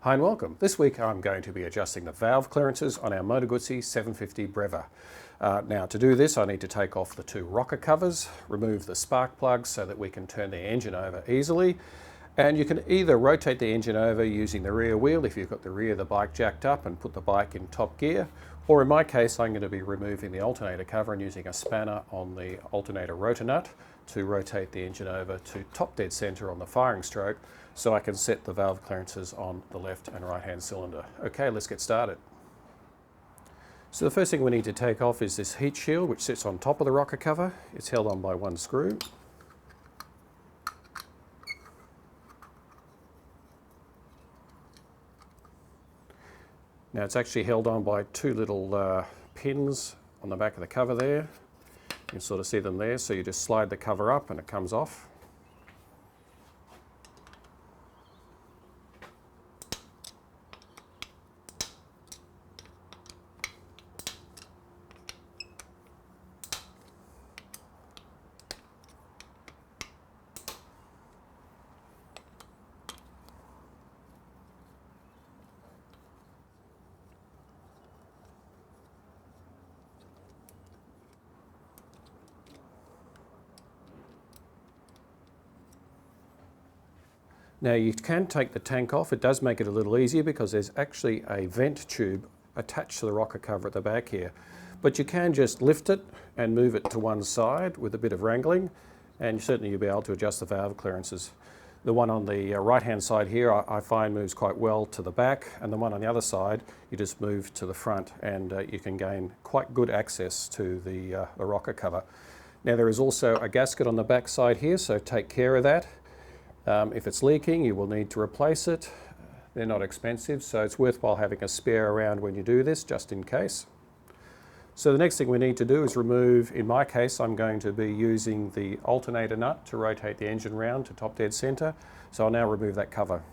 Hi and welcome. This week I'm going to be adjusting the valve clearances on our Moto Guzzi 750 Breva. Now to do this I need to take off the two rocker covers, remove the spark plugs so that we can turn the engine over easily, and you can either rotate the engine over using the rear wheel if you've got the rear of the bike jacked up and put the bike in top gear, or in my case I'm going to be removing the alternator cover and using a spanner on the alternator rotor nut to rotate the engine over to top dead center on the firing stroke so I can set the valve clearances on the left and right hand cylinder. Okay, let's get started. So the first thing we need to take off is this heat shield which sits on top of the rocker cover. It's held on by one screw. Now it's actually held on by two little pins on the back of the cover there. You can sort of see them there, so you just slide the cover up and it comes off. Now you can take the tank off. It does make it a little easier because there's actually a vent tube attached to the rocker cover at the back here. But you can just lift it and move it to one side with a bit of wrangling, and certainly you'll be able to adjust the valve clearances. The one on the right hand side here I find moves quite well to the back, and the one on the other side you just move to the front, and you can gain quite good access to the rocker cover. Now there is also a gasket on the back side here, so take care of that. If it's leaking, you will need to replace it. They're not expensive, so it's worthwhile having a spare around when you do this, just in case. So the next thing we need to do is remove, in my case, I'm going to be using the alternator nut to rotate the engine round to top dead center. So I'll now remove that cover.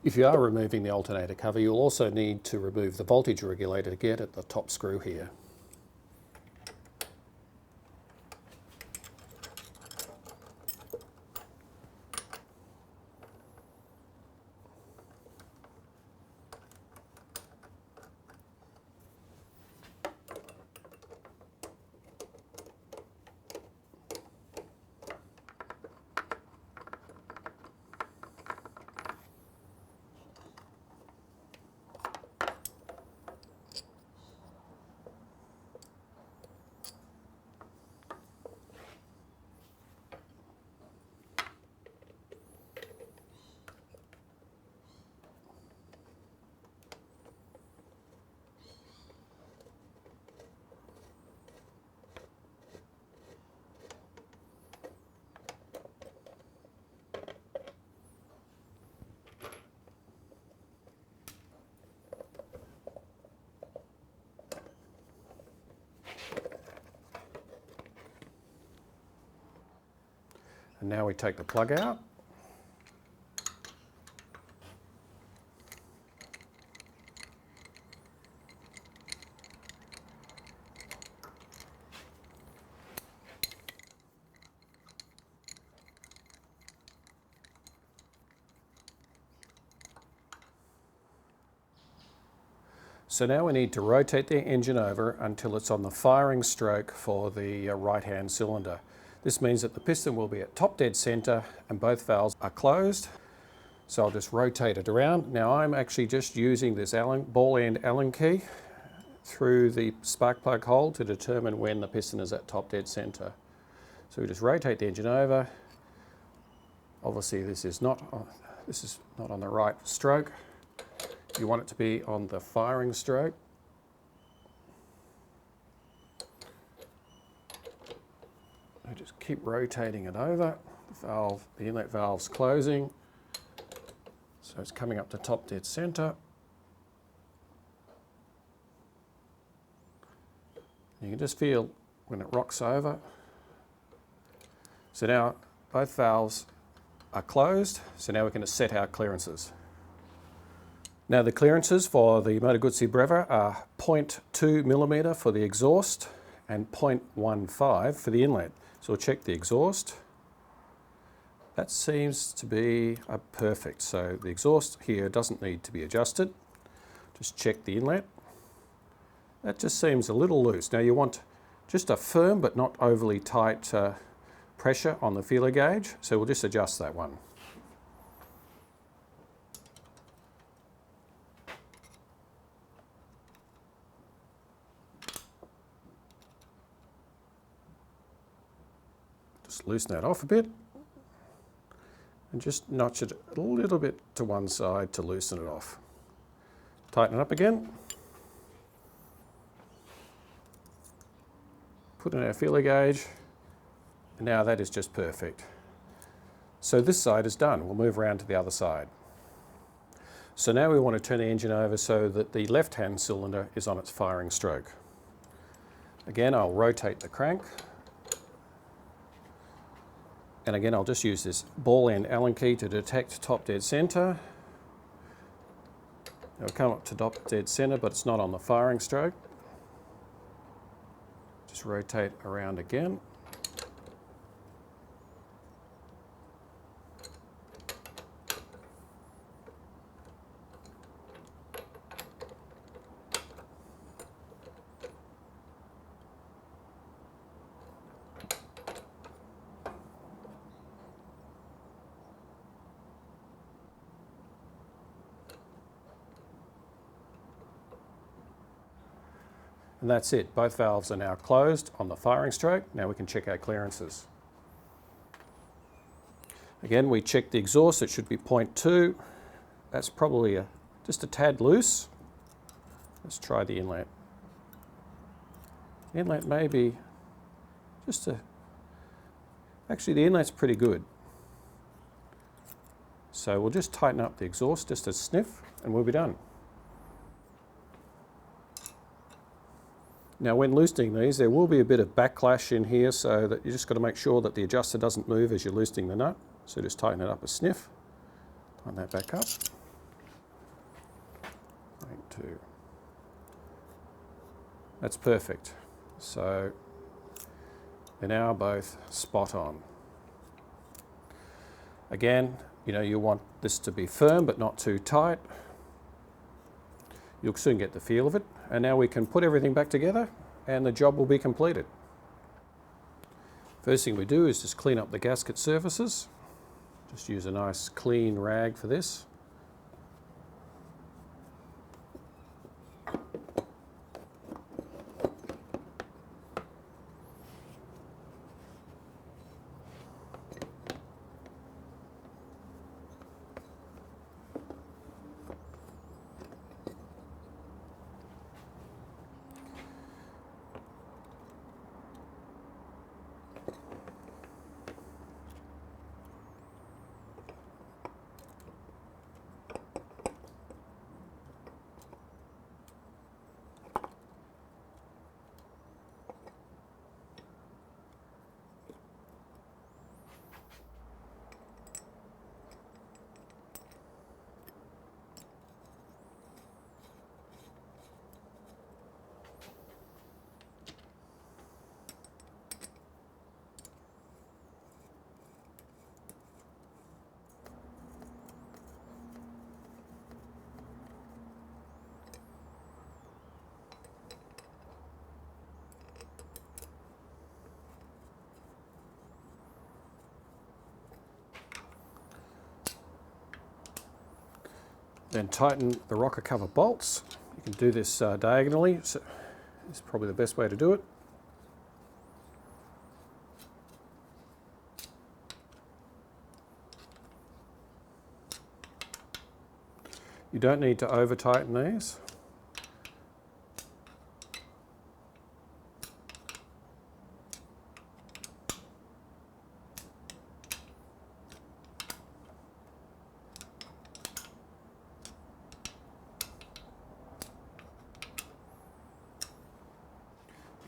If you are removing the alternator cover, you'll also need to remove the voltage regulator to get at the top screw here. And now we take the plug out. So now we need to rotate the engine over until it's on the firing stroke for the right-hand cylinder. This means that the piston will be at top dead center and both valves are closed. So I'll just rotate it around. Now I'm actually just using this ball end Allen key through the spark plug hole to determine when the piston is at top dead center. So we just rotate the engine over. Obviously this is not on the right stroke. You want it to be on the firing stroke. I just keep rotating it over The inlet valve's closing, so it's coming up to top dead center. You can just feel when it rocks over. So now both valves are closed, so now we can set our clearances. Now the clearances for the Moto Guzzi Breva are 0.2mm for the exhaust and 0.15 for the inlet. So we'll check the exhaust. That seems to be perfect. So the exhaust here doesn't need to be adjusted. Just check the inlet. That just seems a little loose. Now you want just a firm but not overly tight pressure on the feeler gauge. So we'll just adjust that one. Just loosen that off a bit and just notch it a little bit to one side to loosen it off. Tighten it up again. Put in our feeler gauge, and now that is just perfect. So this side is done. We'll move around to the other side. So now we want to turn the engine over so that the left-hand cylinder is on its firing stroke. Again, I'll rotate the crank. And again, I'll just use this ball end Allen key to detect top dead center. It'll come up to top dead center, but it's not on the firing stroke. Just rotate around again. And that's it. Both valves are now closed on the firing stroke. Now we can check our clearances. Again, we check the exhaust. It should be 0.2. That's probably just a tad loose. Let's try the inlet. The inlet may be actually the inlet's pretty good. So we'll just tighten up the exhaust just a sniff and we'll be done. Now when loosening these, there will be a bit of backlash in here, so that you just got to make sure that the adjuster doesn't move as you're loosening the nut. So just tighten it up a sniff. Tighten that back up. 2. That's perfect. So they're now both spot on. Again, you want this to be firm but not too tight. You'll soon get the feel of it. And now we can put everything back together and the job will be completed. First thing we do is just clean up the gasket surfaces. Just use a nice clean rag for this. Then tighten the rocker cover bolts. You can do this diagonally, so it's probably the best way to do it. You don't need to over tighten these.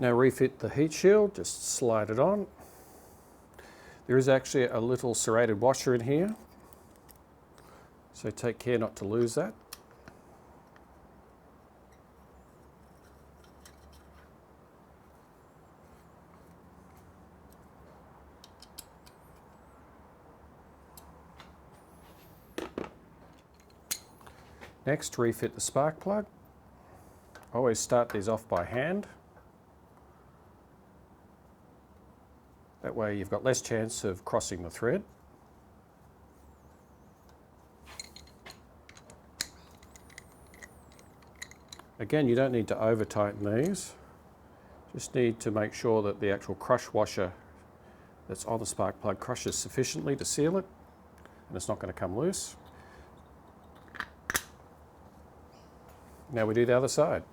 Now refit the heat shield, just slide it on. There is actually a little serrated washer in here, so take care not to lose that. Next, refit the spark plug. I always start these off by hand. That way you've got less chance of crossing the thread. Again, you don't need to over tighten these. Just need to make sure that the actual crush washer that's on the spark plug crushes sufficiently to seal it, and it's not going to come loose. Now we do the other side.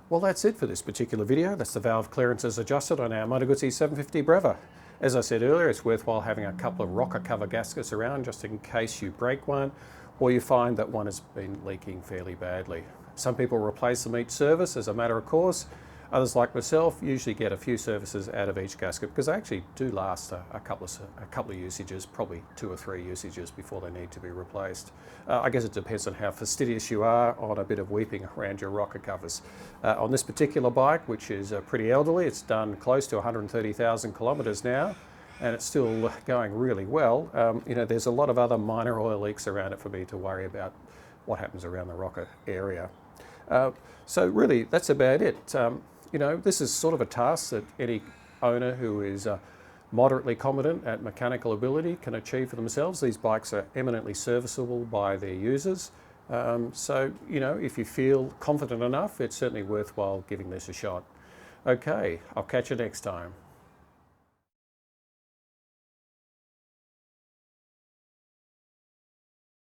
Well, that's it for this particular video. That's the valve clearances adjusted on our Moto Guzzi 750 Breva. As I said earlier, it's worthwhile having a couple of rocker cover gaskets around just in case you break one or you find that one has been leaking fairly badly. Some people replace them each service as a matter of course. Others, like myself, usually get a few services out of each gasket because they actually do last a couple of usages, probably 2 or 3 usages before they need to be replaced. I guess it depends on how fastidious you are on a bit of weeping around your rocker covers. On this particular bike, which is pretty elderly, it's done close to 130,000 kilometres now, and it's still going really well. You know, there's a lot of other minor oil leaks around it for me to worry about what happens around the rocker area. So really, that's about it. You know, this is sort of a task that any owner who is moderately competent at mechanical ability can achieve for themselves. These bikes are eminently serviceable by their users. So, you know, if you feel confident enough, it's certainly worthwhile giving this a shot. Okay, I'll catch you next time.